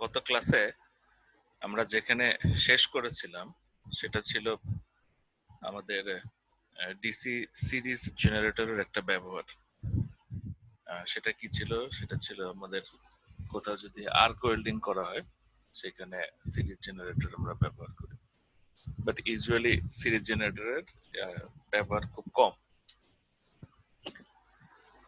গত ক্লাসে আমরা যেখানে শেষ করেছিলাম সেটা ছিল আমাদের ডিসি সিরিজ জেনারেটরের একটা ব্যবহার। সেটা কি ছিল? সেটা ছিল আমাদের কোথাও যদি আর্ক ওয়েল্ডিং করা হয় সেখানে সিরিজ জেনারেটর আমরা ব্যবহার করি, বাট ইউজুয়ালি সিরিজ জেনারেটরের ব্যবহার খুব কম।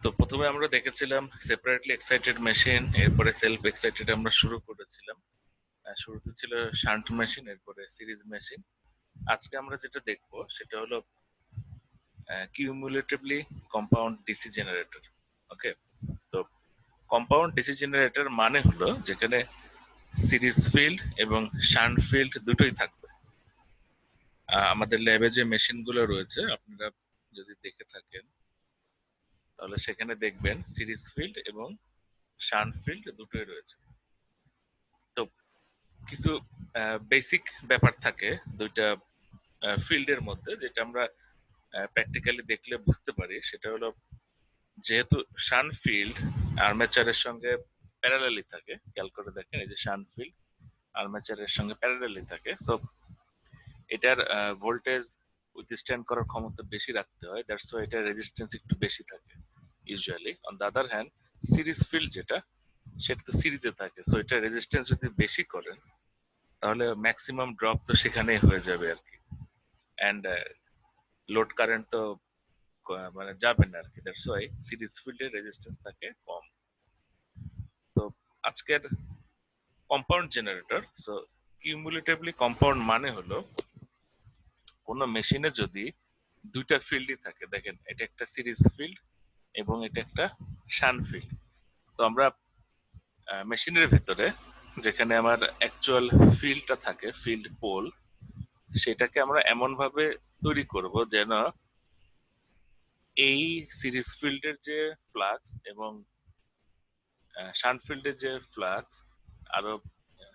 তো প্রথমে আমরা দেখেছিলাম সেপারেটলি এক্সাইটেড মেশিন, এরপরে সেলফ এক্সাইটেড আমরা শুরু করেছিলাম। শুরুতে ছিল শান্ট মেশিন, এরপরে সিরিজ মেশিন। আজকে আমরা যেটা দেখবো সেটা হলো কিউমুলেটিভলি কম্পাউন্ড ডিসি জেনারেটর। ওকে, তো কম্পাউন্ড ডিসি জেনারেটর মানে হলো যেখানে সিরিজ ফিল্ড এবং শান্ট ফিল্ড দুটোই থাকবে। আমাদের ল্যাবে যে মেশিনগুলো রয়েছে আপনারা যদি দেখে থাকেন তাহলে সেখানে দেখবেন সিরিজ ফিল্ড এবং শান্ট ফিল্ড দুটোই রয়েছে। তো কিছু বেসিক ব্যাপার থাকে দুইটা ফিল্ডের মধ্যে, যেটা আমরা প্র্যাকটিক্যালি দেখলে বুঝতে পারি। সেটা হলো, যেহেতু শান ফিল্ড আর্মেচারের সঙ্গে প্যারালালি থাকে, খেয়াল করে দেখেন এই যে শান ফিল্ড আর্মেচারের সঙ্গে প্যারালালি থাকে, সো এটার ভোল্টেজ উইথস্ট্যান্ড করার ক্ষমতা বেশি রাখতে হয়, দ্যাটস ওয়াই এটার রেজিস্ট্যান্স একটু বেশি থাকে usually. On the other hand series field যেটা, সেটা তো সিরিজে থাকে, সো এটা রেজিস্ট্যান্স যদি বেশি করেন তাহলে ম্যাক্সিমাম ড্রপ তো সেখানেই হয়ে যাবে আর কি। অ্যান্ড লোড কারেন্ট তো মানে যাবে না আর কি, দ্যাটস ওয়াই সিরিজ ফিল্ডের রেজিস্ট্যান্স থাকে কম। তো আজকের কম্পাউন্ড জেনারেটর, সো কিউমুলেটিভলি কম্পাউন্ড মানে হলো কোনো মেশিনে যদি দুইটা ফিল্ডই থাকে, দেখেন এটা একটা সিরিজ ফিল্ড এবং এটা একটা শান ফিল্ড। তো আমরা মেশিনের ভেতরে যেখানে আমার অ্যাকচুয়াল ফিল্ডটা থাকে, ফিল্ড পোল, সেটাকে আমরা এমন ভাবে তৈরি করব যেন এই সিরিজ ফিল্ডের যে ফ্লাক্স এবং শান্ট ফিল্ডের যে ফ্লাক্স, আরো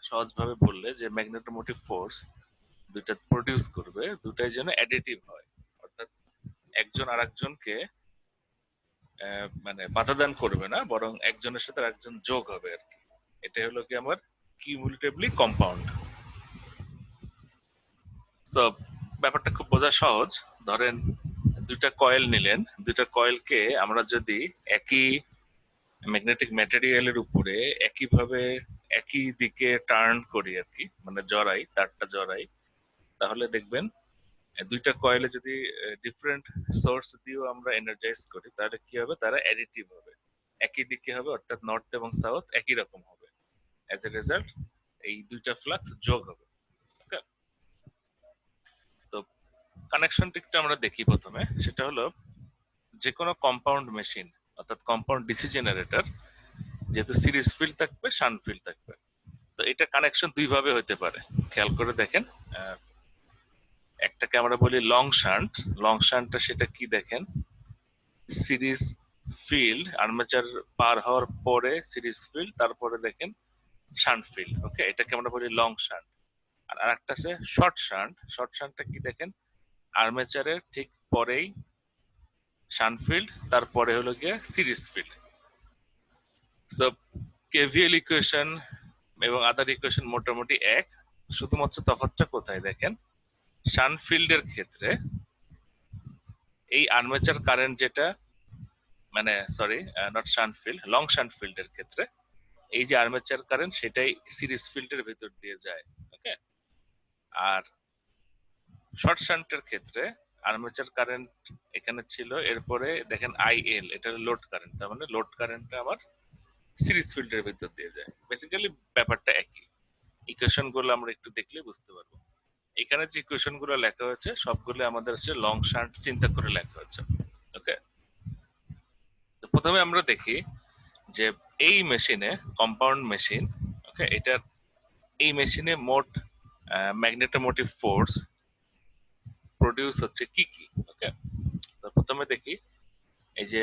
সহজভাবে বললে যে ম্যাগনেটোমোটিভ ফোর্স দুইটা প্রডিউস করবে, দুটাই যেন অ্যাডিটিভ হয়, অর্থাৎ একজন আরেকজনকে মানে বাধা দান করবে না, বরং একজনের সাথে আরেকজন যোগ হবে আর কি। এটা হলো কি আমার কিউমুলেটিভলি কম্পাউন্ড। তো ব্যাপারটা খুব বোঝা সহজ। ধরেন দুইটা কয়েল নিলেন, দুইটা কয়েলকে আমরা যদি একই ম্যাগনেটিক ম্যাটেরিয়ালের উপরে একইভাবে একই দিকে টার্ন করি আর কি, মানে জড়াই, তারটা জড়াই, তাহলে দেখবেন দুইটা কয়েলে যদি ডিফারেন্ট সোর্স দিয়েও আমরা এনার্জাইজ করি তাহলে কি হবে, তারা অ্যাডিটিভ হবে, একই দিকে হবে, অর্থাৎ নর্থ এবং সাউথ একই রকম হবে। অ্যাজ এ রেজাল্ট এই দুইটা ফ্লাক্স যোগ হবে। Okay? তো কানেকশন দিকটা আমরা দেখি প্রথমে। সেটা হলো, যে কোনো কম্পাউন্ড মেশিন অর্থাৎ কম্পাউন্ড ডিসি জেনারেটর, যেহেতু সিরিজ ফিল্ড থাকবে শান্ট ফিল্ড থাকবে, তো এটা কানেকশন দুই ভাবে হতে পারে। খেয়াল করে দেখেন, একটাকে আমরা বলি লং শান্ট। লং শান্টটা সেটা কি দেখেন, সিরিজ ফিল্ড আর্মেচার পার হওয়ার পরে সিরিজ ফিল্ড, তারপরে দেখেন শান্ট ফিল্ড। ওকে, এটাকে আমরা বলি লং শান্ট। আর আরেকটা আছে শর্ট শান্ট। শর্ট শান্টটা কি দেখেন, আর্মেচারের ঠিক পরেই শান্ট ফিল্ড, তারপরে হলো গিয়ে series field. So KVL equation এবং আদার ইকুয়েশন মোটামুটি এক, শুধুমাত্র তফাৎটা কোথায় দেখেন, শান্ট ফিল্ডের ক্ষেত্রে এই আর্মেচার কারেন্ট যেটা, মানে sorry not shunt field, long shunt ফিল্ডের ক্ষেত্রে এই যে আর্মেচার কারেন্ট সেটাই সিরিজ ফিল্ডের ভেতর দিয়ে যায়। ওকে, আর শর্ট শান্টের ক্ষেত্রে আর্মেচার কারেন্ট এখানে ছিল, এরপরে দেখেন আইএল, এটা লোড কারেন্ট, তার মানে লোড কারেন্টটা আমার সিরিজ ফিল্ডের ভেতর দিয়ে যায়। বেসিক্যালি ব্যাপারটা একই। ইকুয়েশন গুলো আমরা একটু দেখলে বুঝতে পারবো। এখানে যে ইকুয়েশন গুলো লেখা হয়েছে সবগুলো আমাদের হচ্ছে লং শান্ট চিন্তা করে লেখা হয়েছে। ওকে, তো প্রথমে আমরা দেখি যে এই মেশিনে, কম্পাউন্ড মেশিন, ওকে, এটার এই মেশিনে মোট ম্যাগনেটোমোটিভ ফোর্স প্রডিউস হচ্ছে কি কি। ওকে, তো প্রথমে দেখি এই যে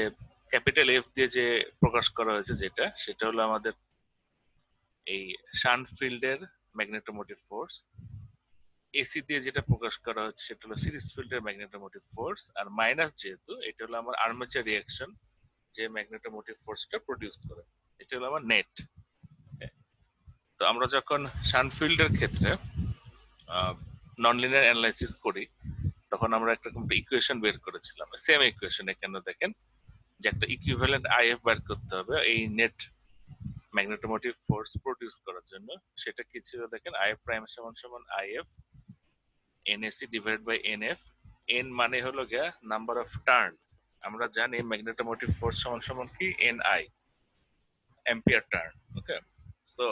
ক্যাপিটাল এফ দিয়ে যে প্রকাশ করা হয়েছে যেটা, সেটা হলো আমাদের এই শান্ট ফিল্ডের ম্যাগনেটোমোটিভ ফোর্স। এসি দিয়ে যেটা প্রকাশ করা হচ্ছে সেটা হলো সিরিজ ফিল্ডের ম্যাগনেটোমোটিভ ফোর্স। আর মাইনাস যেহেতু, এটা হলো আমার আর্মেচার রিঅ্যাকশন যে ম্যাগনেটোমোটিভ ফোর্সটা প্রডিউস করে, এটা হলো আমার নেট। তো আমরা যখন শান্টফিল্ডের ক্ষেত্রে নন লিনিয়ার অ্যানালাইসিস করি তখন আমরা একটা ইকুয়েশন বের করেছিলাম, সেম ইকুয়েশন এখানে দেখেন যে একটা ইকুইভ্যালেন্ট আইএফ বের করতে হবে এই নেট ম্যাগনেটোমোটিভ ফোর্স প্রডিউস করার জন্য। সেটা কি ছিল দেখেন, আইএফ প্রাইম সমান সমান IF NAC divided by NF. N মানে হলো গিয়া নাম্বার অফ টার্ন। আমরা জানি ম্যাগনেটোমোটিভ ফোর্স সমান সমান কি NI, ampere turn. Okay, so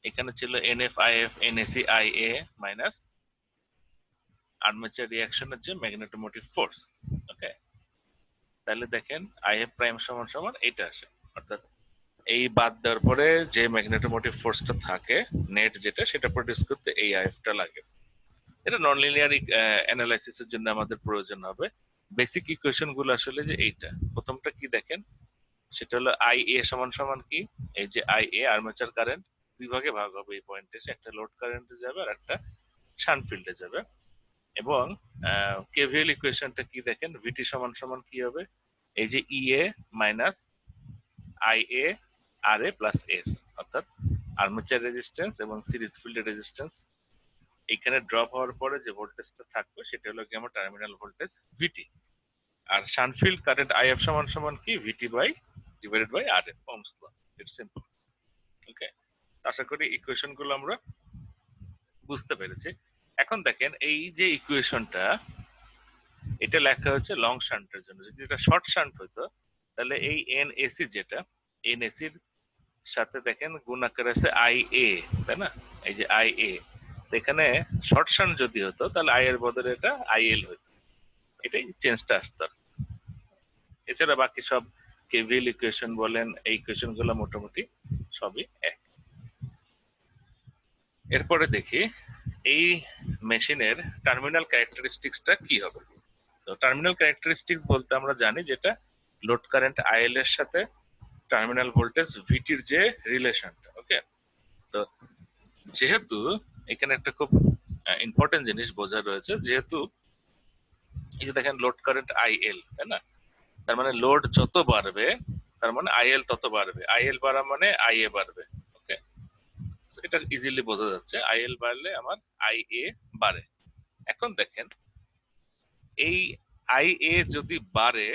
এখানে ছিল NF IF NAC IA minus armature রিঅ্যাকশনের যে ম্যাগনেটোমোটিভ ফোর্স। ওকে, তাহলে দেখেন আইএফ প্রাইম সমান সমান এটা আসে, অর্থাৎ এই বাদ দেওয়ার পরে যে ম্যাগনেটোমোটিভ ফোর্সটা থাকে নেট যেটা, সেটা প্রডিউস করতে এই আইএফটা লাগে। এটা নন লিনিয়ার অ্যানালাইসিসের জন্য আমাদের প্রয়োজন হবে। বেসিক ইকুয়েশন গুলো আসলে যে এইটা, প্রথমটা কি দেখেন, সেটা হলো আই এ সমান সমান কি, এই যে আই এ আর্মেচার কারেন্ট দুই ভাগে ভাগ হবে এই পয়েন্টে, একটা লোড কারেন্টে যাবে আর একটা শান্ট ফিল্ডে যাবে। এবং কেভিএল ইকুয়েশনটা কি দেখেন, ভিটি সমান সমান কি হবে, এই যে E A minus I A R A plus S, অর্থাৎ আর্মেচার রেজিস্ট্যান্স এবং সিরিজ ফিল্ডের রেজিস্ট্যান্স এখানে ড্রপ হওয়ার পরে যে ভোল্টেজটা থাকবে সেটা হলো কি আমার টার্মিনাল ভোল্টেজ ভিটি। আর শান্টফিল্ড কারেন্ট আইএফ সমান সমান কি VT by divided by R F, ohm's law. It's simple. Okay, আশা করি ইকুয়েশন গুলো আমরা বুঝতে পেরেছি। এখন দেখেন এই যে ইকুয়েশনটা, এটা লেখা হচ্ছে লং শান্টের জন্য। যদি এটা শর্ট শান্ট হতো তাহলে এই এন এসি যেটা, এন এসির সাথে দেখেন গুণ আকারে আছে আই এ, তাই না, এই যে আই এ। এখানে শর্ট শান্ট যদি হতো তাহলে আই এর বদলে এটা আই এল হতো, এটাই চেঞ্জটা আসতো। এছাড়া বাকি সব কেভিএল ইকুয়েশন বলেন, এই ইকুয়েশন গুলো মোটামুটি সবই এক। এরপরে দেখি এই মেশিনের টার্মিনাল ক্যারেক্টারিস্টিক্সটা কি হবে। তো টার্মিনাল ক্যারেক্টারিস্টিক্স বলতে আমরা জানি যেটা লোড কারেন্ট আইএল এর সাথে টার্মিনাল ভোল্টেজ ভিটির যে রিলেশনটা। ওকে, তো যেহেতু এখানে একটা খুব ইম্পর্টেন্ট জিনিস বোঝা রয়েছে, যেহেতু এই যে দেখেন লোড কারেন্ট আইএল, তাই না, তার মানে লোড যত বাড়বে তার মানে আইএল তত বাড়বে, আইএল বাড়া মানে আইএ বাড়বে। ওকে, এটা ইজিলি বোঝা যাচ্ছে, আইএল বাড়লে আমার আইএ বাড়ে। এখন দেখেন এই আইএ যদি বাড়ে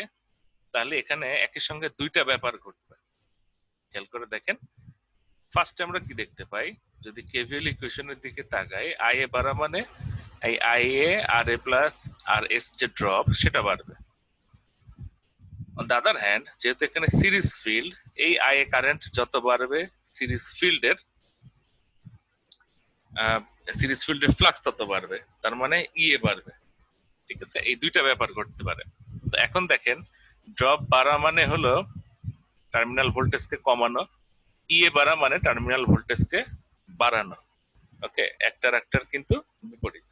তাহলে এখানে একই সঙ্গে দুইটা ব্যাপার ঘটবে। খেয়াল করে দেখেন, ফার্স্টে আমরা কি দেখতে পাই, যদি কেভিএল ইকুয়েশনের দিকে তাকাই, আইএ বাড়া মানে এই IA R A plus R S যে ড্রপ সেটা বাড়বে। অন দ্য আদার হ্যান্ড, যেহেতু এখানে সিরিজ ফিল্ড, এই আইএ কারেন্ট যত বাড়বে সিরিজ ফিল্ডের ফ্লাক্স তত বাড়বে, তার মানে ইএ বাড়বে। ঠিক আছে, এই দুইটা ব্যাপার ঘটতে পারে। তো এখন দেখেন ড্রপ বাড়া মানে হলো টার্মিনাল ভোল্টেজকে কমানো, ইএ বাড়া মানে টার্মিনাল ভোল্টেজকে বাড়ানো। ওকে, একটার একটার কিন্তু বিপরীত।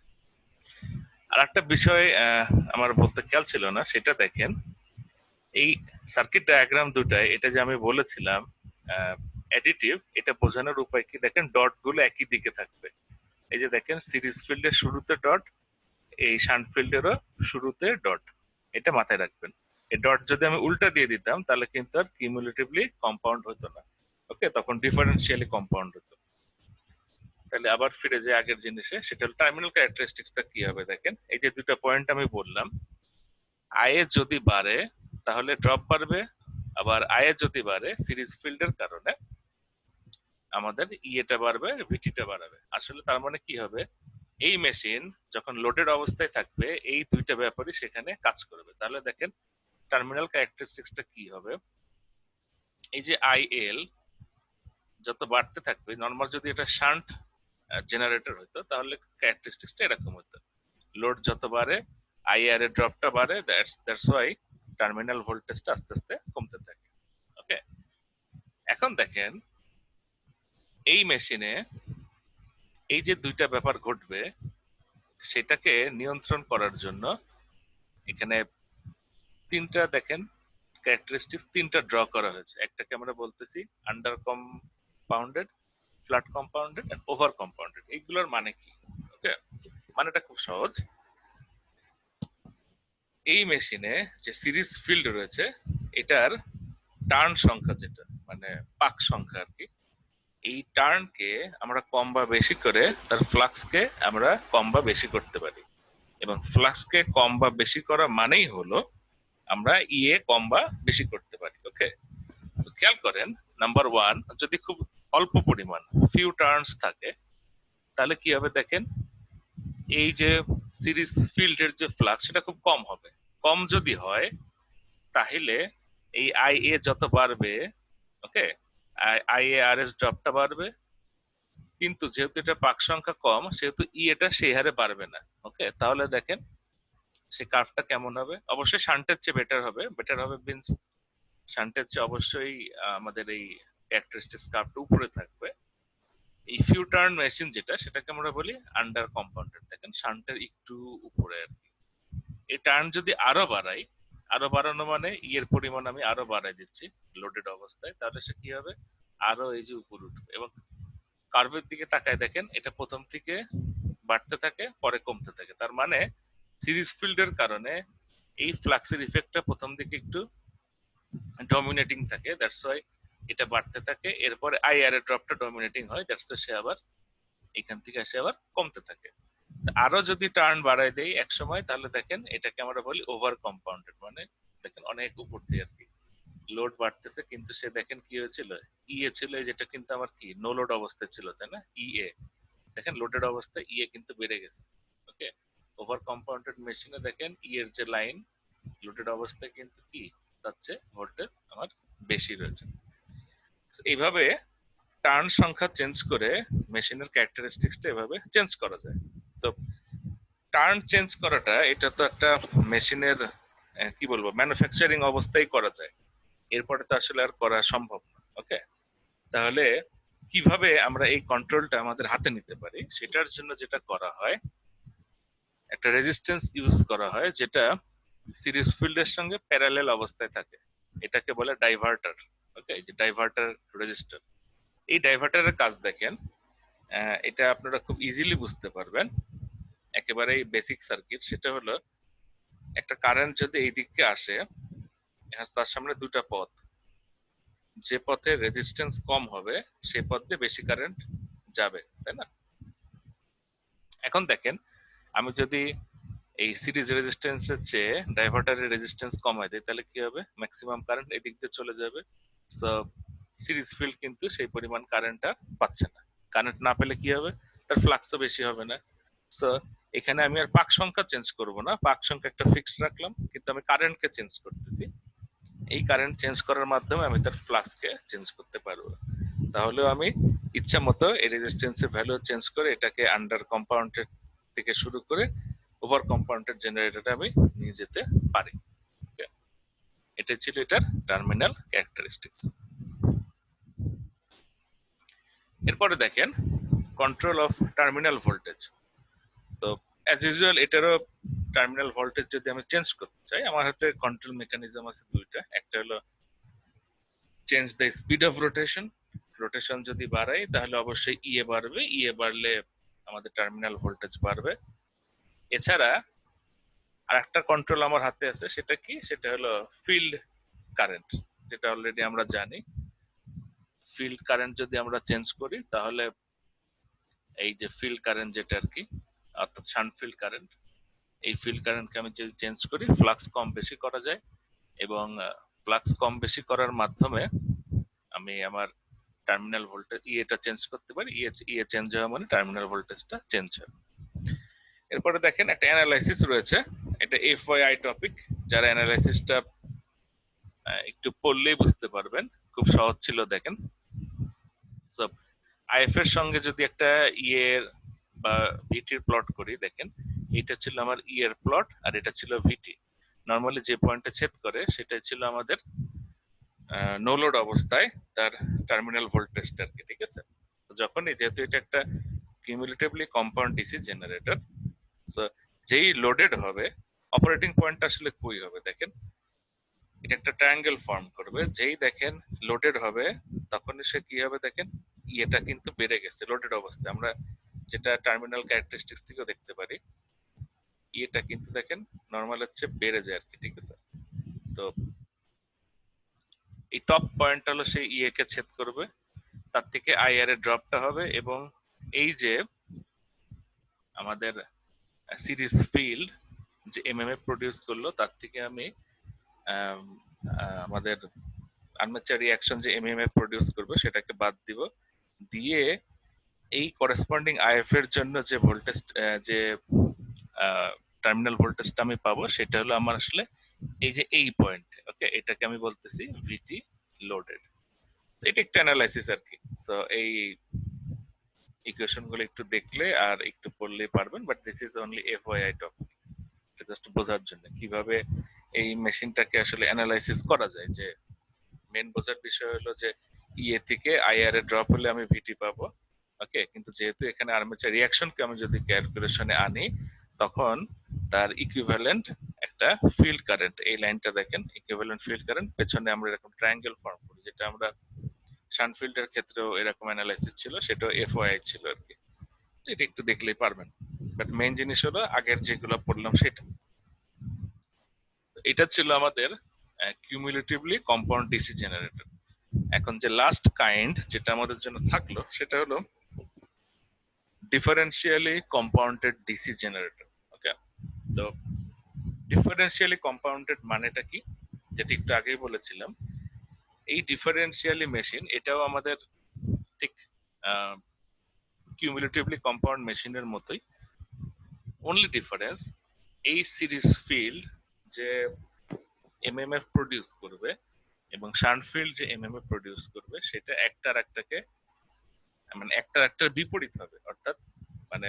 আর একটা বিষয় আমার বলতে খেয়াল ছিল না, সেটা দেখেন এই সার্কিট ডায়াগ্রাম দুটায়, এটা যে আমি বলেছিলাম অ্যাডিটিভ, এটা বোঝানোর উপায় কি দেখেন, ডট গুলো একই দিকে থাকবে। এই যে দেখেন সিরিজ ফিল্ডের শুরুতে ডট, এই শান্ট ফিল্ডেরও শুরুতে ডট, এটা মাথায় রাখবেন। এই ডট যদি আমি উল্টা দিয়ে দিতাম তাহলে কিন্তু আর কিউমুলেটিভলি কম্পাউন্ড হতো না। ওকে, তখন ডিফারেন্সিয়ালি কম্পাউন্ড হতো। তাহলে আবার ফিরে যে আগের জিনিসে, সেটা হলো টার্মিনাল ক্যারেক্টারিস্টিক্সটা কি হবে দেখেন, এই যে দুটো পয়েন্ট আমি বললাম, আইএ যদি বাড়ে তাহলে ড্রপ বাড়বে, আবার আইএ যদি বাড়ে সিরিজ ফিল্ডের কারণে আমাদের ইএটা বাড়বে, ভিটিটা বাড়বে। আসলে তার মানে কি হবে, এই মেশিন যখন লোডেড অবস্থায় থাকবে এই দুইটা ব্যাপারই সেখানে কাজ করবে। তাহলে দেখেন টার্মিনাল ক্যারেক্টারিস্টিক্সটা কি হবে, এই যে আইএল যত বাড়তে থাকবে, নর্মাল যদি এটা শান্ট জেনারেটর হতো তাহলে ক্যারেক্টারিস্টিক্সটা এরকম হতো, লোড যত বাড়ে আইআর এর ড্রপটা বাড়ে, দ্যাটস ওয়াই টার্মিনাল ভোল্টেজটা আস্তে আস্তে কমতে থাকে। ওকে, এখন দেখেন এই মেশিনে এই যে দুইটা ব্যাপার ঘটবে সেটাকে নিয়ন্ত্রণ করার জন্য এখানে তিনটা দেখেন ক্যারেক্টারিস্টিক্স তিনটা ড্র করা হয়েছে। একটাকে আমরা বলতেছি under compounded, flat compounded and over compounded. এইগুলোর মানে কি? ওকে, মানেটা খুব সহজ। এই মেশিনে যে সিরিজ ফিল্ড রয়েছে এটার টার্ন সংখ্যা, যেটা মানে পাক সংখ্যা আর কি, এই টার্নকে আমরা কম বা বেশি করে তার ফ্লাক্সকে আমরা কম বা বেশি করতে পারি, এবং ফ্লাক্সকে কম বা বেশি করা মানেই হলো আমরা ইয়ে কম বা বেশি করতে পারি। ওকে, তো খেয়াল করেন, নাম্বার ওয়ান, যদি খুব অল্প পরিমাণ ফিউ টার্নস থাকে তাহলে কি হবে দেখেন, এই যে সিরিজ ফিল্ডের যে ফ্লাক্স সেটা খুব কম হবে। কম যদি হয় তাহলে এই আই এ যত বাড়বে, ওকে, আই এ আর এস ড্রপটা বাড়বে, কিন্তু যেহেতু এটা পাক সংখ্যা কম সেহেতু ই এটা সেই হারে বাড়বে না। ওকে, তাহলে দেখেন সেই কার্ভটা কেমন হবে, অবশ্যই শান্টের চেয়ে বেটার হবে। বেটার হবে মিন্স শান্টের চেয়ে অবশ্যই আমাদের এই ক্যারেক্টারিস্টিক্স কার্ভটা উপরে থাকবে। এই ফিউ টার্ন মেশিন যেটা, সেটাকে আমরা বলি আন্ডার কম্পাউন্ডেড। দেখেন শান্টের একটু উপরে আর কি। এই টার্ন যদি আরো বাড়াই, আরো বাড়ানো মানে ইয়ের পরিমাণ আমি আরো বাড়াই দিচ্ছি লোডেড অবস্থায়, তাহলে সে কি হবে, আরো এই যে উপরে উঠবে। এবং কার্ভের দিকে তাকায় দেখেন, এটা প্রথম থেকে বাড়তে থাকে পরে কমতে থাকে, তার মানে সিরিজ ফিল্ডের কারণে এই ফ্লাক্সের ইফেক্টটা প্রথম দিকে একটু ডমিনেটিং থাকে, দ্যাটস ওয়াই এটা বাড়তে থাকে। এরপরে আইআর এর ড্রপটা ডমিনেটিং হয়, দ্যাটস ওয়াই সে আবার এখান থেকে এসে আবার কমতে থাকে। আরো যদি টার্ন বাড়ায় দেই এক সময়, তাহলে দেখেন এটাকে আমরা বলি ওভার কম্পাউন্ডেড, মানে দেখেন অনেক উপর দিয়ে আর কি লোড বাড়তেছে, কিন্তু সে দেখেন কি হয়েছিল, ইএ ছিল, যেটা কিন্তু আমার কি নো লোড অবস্থায় ছিল, তাই না, ইএ, দেখেন লোডেড অবস্থায় ইএ কিন্তু বেড়ে গেছে। ওকে, ওভার কম্পাউন্ডেড মেশিনে দেখেন ই এর যে লাইন লোডেড অবস্থায় কিন্তু কি তার চেয়ে ভোল্টেজ আমার বেশি রয়েছে। এইভাবে টার্ন সংখ্যা চেঞ্জ করে মেশিনের ক্যারেক্টারিস্টিক্সটা এভাবে চেঞ্জ করা যায়। তো টার্ন চেঞ্জ করাটা এটা তো একটা মেশিনের কি বলবো ম্যানুফ্যাকচারিং অবস্থায় করা যায়, এরপরে তো আসলে আর করা সম্ভব না। ওকে, তাহলে কিভাবে আমরা এই কন্ট্রোলটা আমাদের হাতে নিতে পারি, সেটার জন্য যেটা করা হয়, একটা রেজিস্ট্যান্স ইউজ করা হয় যেটা সিরিজ ফিল্ডের সঙ্গে প্যারালেল অবস্থায় থাকে, এটাকে বলে ডাইভার্টার। ওকে, এই যে ডাইভার্টার রেজিস্টার, এই ডাইভার্টারের কাজ দেখেন, এটা আপনারা খুব ইজিলি বুঝতে পারবেন, একেবারেই বেসিক সার্কিট। সেটা হলো একটা কারেন্ট যদি এই দিকে আসে, তার সামনে দুটা পথ, যে পথে রেজিস্ট্যান্স কম হবে সেই পথ দিয়ে বেশি কারেন্ট যাবে, তাই না? এখন দেখেন, আমি যদি এই সিরিজ রেজিস্ট্যান্সের চেয়ে ডাইভার্টারের রেজিস্ট্যান্স কমায় দেয় তাহলে কি হবে, ম্যাক্সিমাম কারেন্ট এদিক দিয়ে চলে যাবে। সো সিরিজ ফিল্ড কিন্তু সেই পরিমাণ কারেন্টটা পাচ্ছে না। কারেন্ট না পেলে কি হবে, তার ফ্লাক্সও বেশি হবে না। সো এখানে আমি আর পাক সংখ্যা চেঞ্জ করব না, পাক সংখ্যা একটা ফিক্সড রাখলাম, কিন্তু আমি কারেন্টকে চেঞ্জ করতেছি। এই কারেন্ট চেঞ্জ করার মাধ্যমে আমি তার ফ্লাক্সকে চেঞ্জ করতে পারবো। তাহলেও আমি ইচ্ছা মতো এই রেজিস্ট্যান্সের ভ্যালু চেঞ্জ করে এটাকে আন্ডার কম্পাউন্ডেড থেকে শুরু করে ওভার কম্পাউন্ডেড জেনারেটরে আমি নিয়ে যেতে পারি। এটা ছিল এটার টার্মিনাল ক্যারেক্টারিস্টিক্স। এরপরে দেখেন কন্ট্রোল অফ টার্মিনাল ভোল্টেজ। তো অ্যাজ ইউজুয়াল এটারও টার্মিনাল ভোল্টেজ যদি আমি চেঞ্জ করতে চাই, আমার হাতে কন্ট্রোল মেকানিজম আছে দুইটা। একটা হলো change the speed of rotation, rotation যদি বাড়াই তাহলে অবশ্যই ইএ বাড়বে, ইএ বাড়লে আমাদের টার্মিনাল ভোল্টেজ বাড়বে। এছাড়া আর একটা কন্ট্রোল আমার হাতে আছে, সেটা কি, সেটা হলো ফিল্ড কারেন্ট, যেটা অলরেডি আমরা জানি। ফিল্ড কারেন্ট যদি আমরা চেঞ্জ করি তাহলে এই যে ফিল্ড কারেন্ট যেটা আর কি, অর্থাৎ শান্ট ফিল্ড কারেন্ট, এই ফিল্ড কারেন্টকে আমি যদি চেঞ্জ করি ফ্লাক্স কম বেশি করা যায়, এবং ফ্লাক্স কম বেশি করার মাধ্যমে আমি আমার টার্মিনাল ভোল্টেজ ইএটা চেঞ্জ করতে পারি। ইএ চেঞ্জ হওয়া মানে টার্মিনাল ভোল্টেজটা চেঞ্জ হয়। এরপরে দেখেন একটা অ্যানালাইসিস রয়েছে, এটা এফওয়াইআই টপিক, যারা অ্যানালাইসিসটা একটু পড়লেই বুঝতে পারবেন, খুব সহজ ছিল। দেখেন, সো আইএফ এর সঙ্গে যদি একটা ইয়ের বা ভিটির প্লট করি, দেখেন এটা ছিল আমার ইয়ের প্লট আর এটা ছিল ভিটি। নর্মালি যে পয়েন্টে ছেদ করে সেটাই ছিল আমাদের নো লোড অবস্থায় তার টার্মিনাল ভোল্টেজটা আর কি, ঠিক আছে? তো যখনই, যেহেতু এটা একটা কিউমুলেটিভলি কম্পাউন্ড ডিসি জেনারেটর, সো যেই লোডেড হবে অপারেটিং পয়েন্ট আসলে কই হবে, দেখেন এটা একটা ট্রায়াঙ্গেল ফর্ম করবে, যেই দেখেন লোডেড হবে তখনই সে কি হবে, দেখেন ইয়েটা কিন্তু বেড়ে গেছে লোডেড অবস্থায়, আমরা যেটা টার্মিনাল ক্যারেক্টারিস্টিক্স থেকেও দেখতে পারি, ইয়েটা কিন্তু দেখেন নর্মাল হচ্ছে বেড়ে যায় আর কি, ঠিক আছে? তো এই টপ পয়েন্ট হলো সেই ইয়ে কে ছেদ করবে, তার থেকে আইআর এর ড্রপটা হবে, এবং এই যে আমাদের সিরিজ ফিল্ড যে এমএমএফ প্রডিউস করলো তার থেকে আমি আম, আমাদের আর্মেচার রিয়াকশন যে এমএমএফ প্রডিউস করবে সেটাকে বাদ দিব, দিয়ে এই করেসপন্ডিং আইএফ এর জন্য যে ভোল্টেজ, যে টার্মিনাল ভোল্টেজটা আমি পাবো সেটা হলো আমার আসলে এই যে এই পয়েন্ট। ওকে, এটাকে আমি বলতেছি ভিটি লোডেড। এটা একটু অ্যানালাইসিস আর কি। সো এই ইকুয়েশন গুলো একটু দেখলে আর একটু পড়লেই পারবেন, but this is only FYI topic, just বোঝার জন্য কিভাবে এই মেশিনটাকে আসলে অ্যানালাইসিস করা যায়। যে মেন বোঝার বিষয় হলো যে ইএ থেকে আইআর এ ড্রপ হলে আমি ভিটি পাবো। ওকে, কিন্তু যেহেতু এখানে আর্মেচার রিয়াকশনকে আমি যদি ক্যালকুলেশনে আনি, তখন তার ইকুইভ্যালেন্ট একটা ফিল্ড কারেন্ট, এই লাইনটা দেখেন ইকুইভ্যালেন্ট ফিল্ড কারেন্ট, পেছনে আমরা এরকম ট্রায়াঙ্গেল ফর্ম করি, যেটা আমরা শানফিল্ডের ক্ষেত্রেও এরকম অ্যানালাইসিস ছিল, সেটাও এফওআই ছিল আর কি। এটা একটু দেখলেই পারবেন, বাট মেইন জিনিস হলো আগের যেগুলো পড়লাম সেটা। এটা ছিল আমাদের কিউমুলেটিভলি কম্পাউন্ড ডিসি জেনারেটর। এখন যে লাস্ট কাইন্ড যেটা আমাদের জন্য থাকলো সেটা হলো ডিফারেন্সিয়ালি কম্পাউন্ডেড ডিসি জেনারেটর। ওকে, তো ডিফারেন্সিয়ালি কম্পাউন্ডেড মানেটা কি, যেটা একটু আগেই বলেছিলাম, এই ডিফারেন্সিয়ালি মেশিন এটাও আমাদের ঠিক কিউমুলেটিভলি কম্পাউন্ড মেশিনের মতোই। অনলি ডিফারেন্স, এই সিরিজ ফিল্ড যে এমএমএফ প্রডিউস করবে এবং শান্ট ফিল্ড যে এমএমএফ প্রডিউস করবে সেটা একটার একটাকে, মানে একটার একটার বিপরীত হবে। অর্থাৎ মানে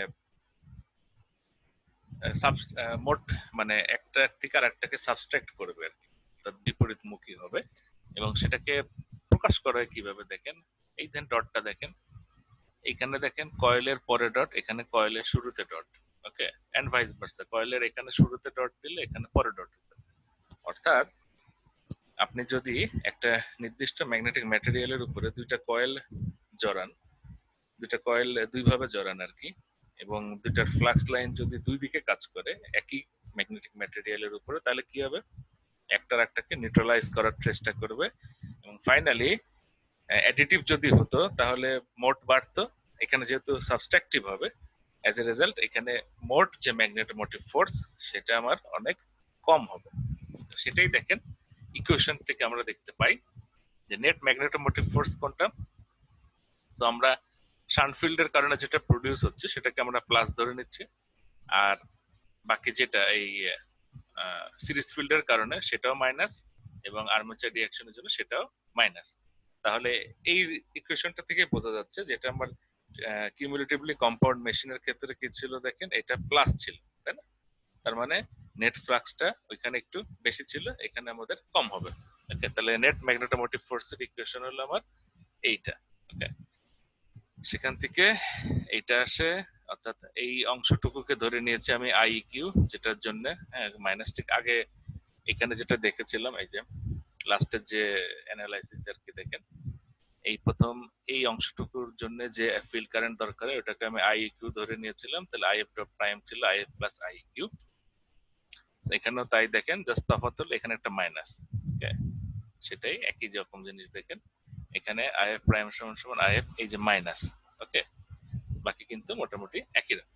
মোট মানে একটা থেকে আর একটাকে সাবস্ট্রাক্ট করবে আর কি, অর্থাৎ বিপরীতমুখী হবে। এবং সেটাকে প্রকাশ করা হয় কিভাবে দেখেন, এই দেন ডটটা দেখেন, এখানে দেখেন কয়েলের পরে ডট, এখানে কয়েলের শুরুতে dot. Okay, and vice versa, কয়েলের এখানে শুরুতে ডট দিলে এখানে পরে ডট দিতে। অর্থাৎ আপনি যদি একটা নির্দিষ্ট ম্যাগনেটিক ম্যাটেরিয়ালের উপরে দুইটা কয়েল জড়ান, দুইটা কয়েল দুই ভাবে জড়ান আর কি, এবং দুইটার ফ্লাক্স লাইন যদি দুই দিকে কাজ করে একই ম্যাগনেটিক ম্যাটেরিয়ালের উপরে, তাহলে কি হবে, একটার একটাকে নিউট্রালাইজ করার চেষ্টা করবে। এবং ফাইনালি অ্যাডিটিভ যদি হতো তাহলে মোট বাড়তো, এখানে যেহেতু সাবস্ট্রাকটিভ হবে, অ্যাজ এ রেজাল্ট এখানে মোট যে ম্যাগনেটোমোটিভ ফোর্স সেটা আমার অনেক কম হবে। সেটাই দেখেন ইকুয়েশন থেকে আমরা দেখতে পাই যে নেট ম্যাগনেটোমোটিভ ফোর্স কোনটা। সো আমরা শানফিল্ডের কারণে যেটা প্রডিউস হচ্ছে সেটাকে আমরা প্লাস ধরে নিচ্ছি, আর বাকি যেটা এই সিরিজ ফিল্ডের কারণে সেটাও মাইনাস, এবং আর্মেচার রিয়াকশনের জন্য সেটাও মাইনাস। তাহলে এই ইকুয়েশনটা থেকে বোঝা যাচ্ছে যেটা আমার কিউমুলেটিভলি কম্পাউন্ড মেশিনের ক্ষেত্রে কি ছিল দেখেন, এটা প্লাস ছিল, তাই না? তার মানে নেট ফ্লাক্সটা ওইখানে একটু বেশি ছিল, এখানে আমাদের কম হবে। ওকে, তাহলে নেট ম্যাগনেটোমোটিভ ফোর্সের ইকুয়েশন হলো আমার এইটা। ওকে, সেখান থেকে এইটা আসে, অর্থাৎ এই অংশটুকুকে ধরে নিয়েছি আমি আই কিউ, যেটার জন্য মাইনাস ঠিক আগে এখানে যেটা দেখেছিলাম, এই যে লাস্টের যে অ্যানালাইসিস আর কি, দেখেন এই প্রথম এই অংশটুকুর জন্য যে ফিল্ড কারেন্ট দরকার ওটাকে আমি আই কিউ ধরে নিয়েছিলাম, তাহলে আই এফ ডট প্রাইম ছিল I F plus I Q. এখানেও তাই দেখেন, জাস্ট তফাৎ হলো এখানে একটা মাইনাস। সেটাই একই রকম জিনিস দেখেন, এখানে আই এফ প্রাইম সমান সমান আই এফ, এই যে মাইনাস। ওকে, বাকি কিন্তু মোটামুটি একই রকম।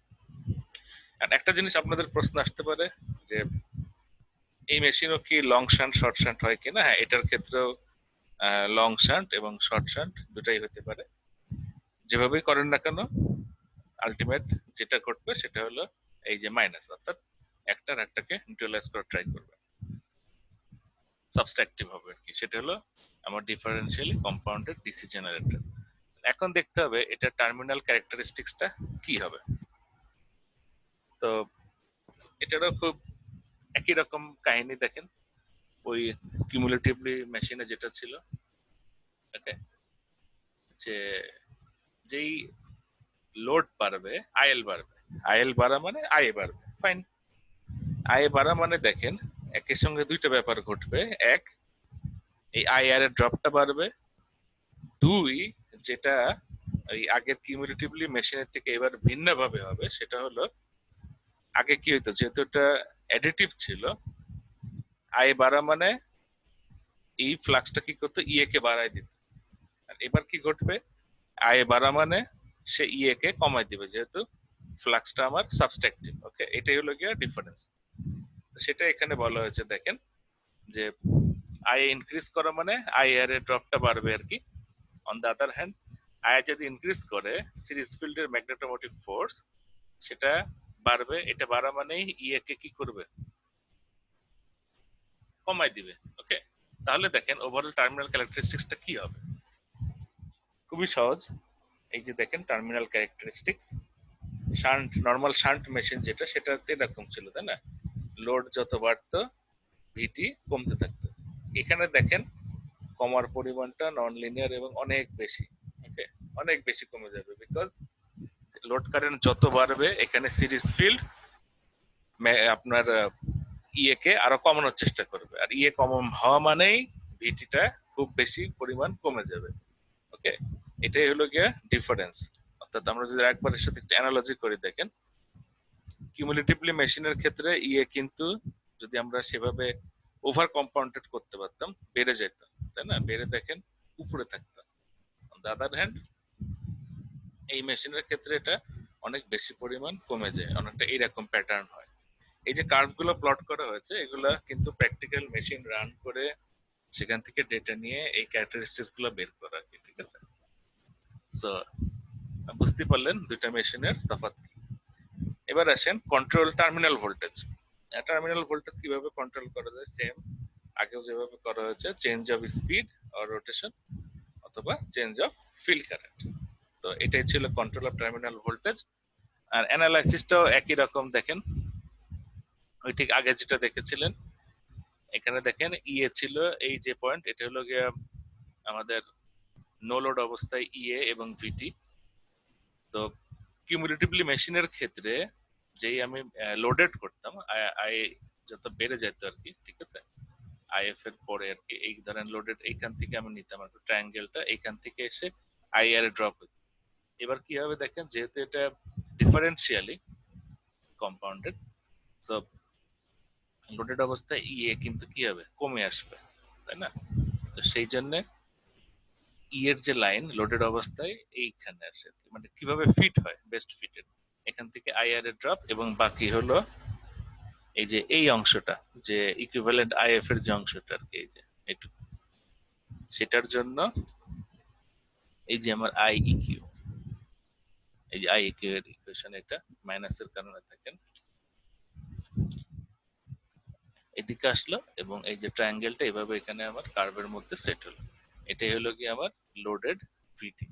আর একটা জিনিস আপনাদের প্রশ্ন আসতে পারে যে এই মেশিনও কি লং শান্ট শর্ট শান্ট হয় কিনা। হ্যাঁ, এটার ক্ষেত্রেও লং শান্ট এবং শর্ট শান্ট দুটাই হতে পারে। যেভাবেই করেন না কেন আলটিমেট যেটা ঘটবে সেটা হলো এই যে মাইনাস, অর্থাৎ একটার একটাকে নিউট্রালাইজ করার ট্রাই করবে, সাবস্ট্রাকটিভ হবে আর কি। সেটা হলো আমার ডিফারেন্সিয়ালি কম্পাউন্ডেড ডিসি জেনারেটর। এখন দেখতে হবে এটা টার্মিনাল ক্যারেক্টারিস্টিক্সটা কি হবে। তো এটারও খুব একই রকম কাহিনী দেখেন, ওই কিউমুলেটিভলি মেশিনে যেটা ছিল। ওকে, যে যেই লোড বাড়বে আইএল বাড়বে, আইএল বাড়া মানে আই বাড়বে, ফাইন। আই বাড়া মানে দেখেন একই সঙ্গে দুইটা ব্যাপার ঘটবে, এক এই আইআর এর ড্রপটা বাড়বে, দুই যেটা এই আগের কিউমুলেটিভলি মেশিনের থেকে এবার ভিন্ন ভাবে হবে সেটা হলো আগে কি হইতো, যেহেতু এটা অ্যাডিটিভ ছিল, আই বাড়া মানে এই ফ্লাক্সটা কি করতো ইএ কে বাড়ায় দিত। আর এবার কি ঘটবে, আই বাড়া মানে সে ইএ কে কমাই দিবে, যেহেতু ফ্লাক্সটা আমার সাবস্ট্রাকটিভ। ওকে, এটাই হলো গিয়ে ডিফারেন্স। সেটা এখানে বলা হয়েছে, দেখেন যে আই ইনক্রিজ করা মানে আই এর ড্রপটা বাড়বে আর কি। On the other hand, I যদি ইনক্রিজ করে সিরিজ ফিল্ডের ম্যাগনেটোমোটিভ ফোর্স সেটা বাড়বে। এটা বাড়া মানেই ইএ কে কি করবে, কমাই দিবে। ওকে, তাহলে দেখেন ওভারঅল টার্মিনাল ক্যারেক্টারিস্টিক্সটা কি হবে। খুবই সহজ। এই যে দেখেন terminal characteristics, shunt normal shunt machine যেটা, সেটাতে এরকম ছিল, তাই না? লোড যত বাড়তো ভিটি কমতে থাকতো। এখানে দেখেন কমার পরিমাণটা নন লিনিয়ার এবং অনেক বেশি। ওকে, অনেক বেশি কমে যাবে, বিকজ লোড কারেন্ট যত বাড়বে এখানে সিরিজ ফিল্ড আপনার ইএ কে আরো কমানোর চেষ্টা করবে, আর ইএ কম হওয়া মানেই ভিটিটা খুব বেশি পরিমাণ কমে যাবে। ওকে, এটাই হলো গিয়ে ডিফারেন্স। অর্থাৎ আমরা যদি একবারের সাথে একটা অ্যানালজি করে দেখেন, কিউমুলেটিভলি মেশিনের ক্ষেত্রে ইএ কিন্তু যদি আমরা সেভাবে ওভার কম্পাউন্ডেড করতে পারতাম বেড়ে যেত, তাই না? বেড়ে দেখেন উপরে থাকতাম। অন দ্য আদার হ্যান্ড এই মেশিনের ক্ষেত্রে এটা অনেক বেশি পরিমাণ কমে যায়, অনেকটা এইরকম প্যাটার্ন হয়। এই যে কার্ভ গুলো প্লট করা হয়েছে এগুলা কিন্তু প্র্যাকটিক্যাল মেশিন রান করে সেখান থেকে ডেটা নিয়ে এই ক্যারেক্টারিস্টিক্স গুলো বের করা আর কি, ঠিক আছে? সো বুঝতে পারলেন দুইটা মেশিনের তফাৎ কি। এবার আসেন control terminal voltage. Terminal voltage কিভাবে কন্ট্রোল করা যায়? সেম আগেও যেভাবে করা হয়েছে, change of speed or rotation অথবা চেঞ্জ অফ ফিল্ড কারেন্ট। তো এটাই ছিল কন্ট্রোল অফ টার্মিনাল ভোল্টেজ। আর অ্যানালাইসিসটাও একই রকম। দেখেন ওই ঠিক আগে যেটা দেখেছিলেন, এখানে দেখেন ইএ ছিল এই যে পয়েন্ট, এটা হলো গিয়ে আমাদের নো লোড অবস্থায় ইএ এবং ভিটি। তো কিউমুলেটিভলি মেশিনের ক্ষেত্রে যেই আমি লোডেড করতাম আই যত বেড়ে যেত আর কি, ঠিক আছে? আইএফ এর পরে আর কি, এই ধরেন লোডেড এইখান থেকে আমি নিতাম আর ট্রায়াঙ্গেলটা, এইখান থেকে এসে আই আর ড্রপ হতো। এবার কি হবে দেখেন, যেহেতু এটা ডিফারেন্সিয়ালি কম্পাউন্ডেড, সো লোডেড অবস্থায় ইএ কিন্তু কি হবে, কমে আসবে, তাই না? তো সেই জন্য ই এর যে লাইন লোডেড অবস্থায় এইখানে আসে, মানে কিভাবে ফিট হয়, বেস্ট ফিটেড, এখান থেকে আইআর এর ড্রপ, এবং বাকি হলো এই যে এই অংশটা, যে ইকুইভ্যালেন্ট আইএফ এর যে অংশটা আর কি, এই যে এইটুকু, সেটার জন্য এই যে আমার আই ইকিউ, এই যে আই ইকিউ এর ইকুয়েশন, এটা মাইনাসের কারণে থাকেন এদিকে আসলো, এবং এই যে ট্রায়াঙ্গেলটা এভাবে এখানে আমার কার্ভের মধ্যে সেট হলো। এটাই হলো কি আমার লোডেড ভিটি।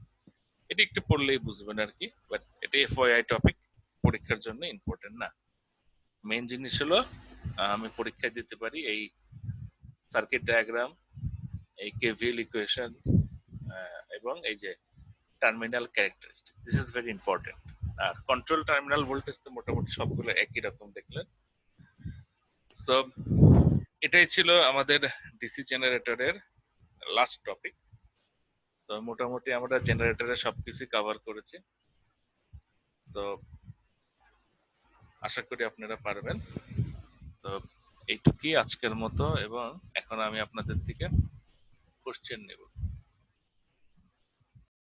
এটা একটু পড়লেই বুঝবেন আর কি, বাট এটা এফওআই টপিক, পরীক্ষার জন্য ইম্পর্টেন্ট না। মেইন জিনিস হলো আমি পরীক্ষায় দিতে পারি এই সার্কিট ডায়াগ্রাম, এই কেভিএল ইকুয়েশন, এবং এই যে terminal characteristic, this is very important. আর কন্ট্রোল টার্মিনাল ভোল্টেজ তো মোটামুটি সবগুলো একই রকম দেখলেন। সো এটাই ছিল আমাদের ডিসি জেনারেটরের লাস্ট টপিক। তো মোটামুটি আমরা জেনারেটরের সবকিছু কভার করেছি। তো আশা করি আপনারা পারবেন। তো এইটুকুই আজকের মতো, এবং এখন আমি আপনাদের থেকে কোশ্চেন নেব।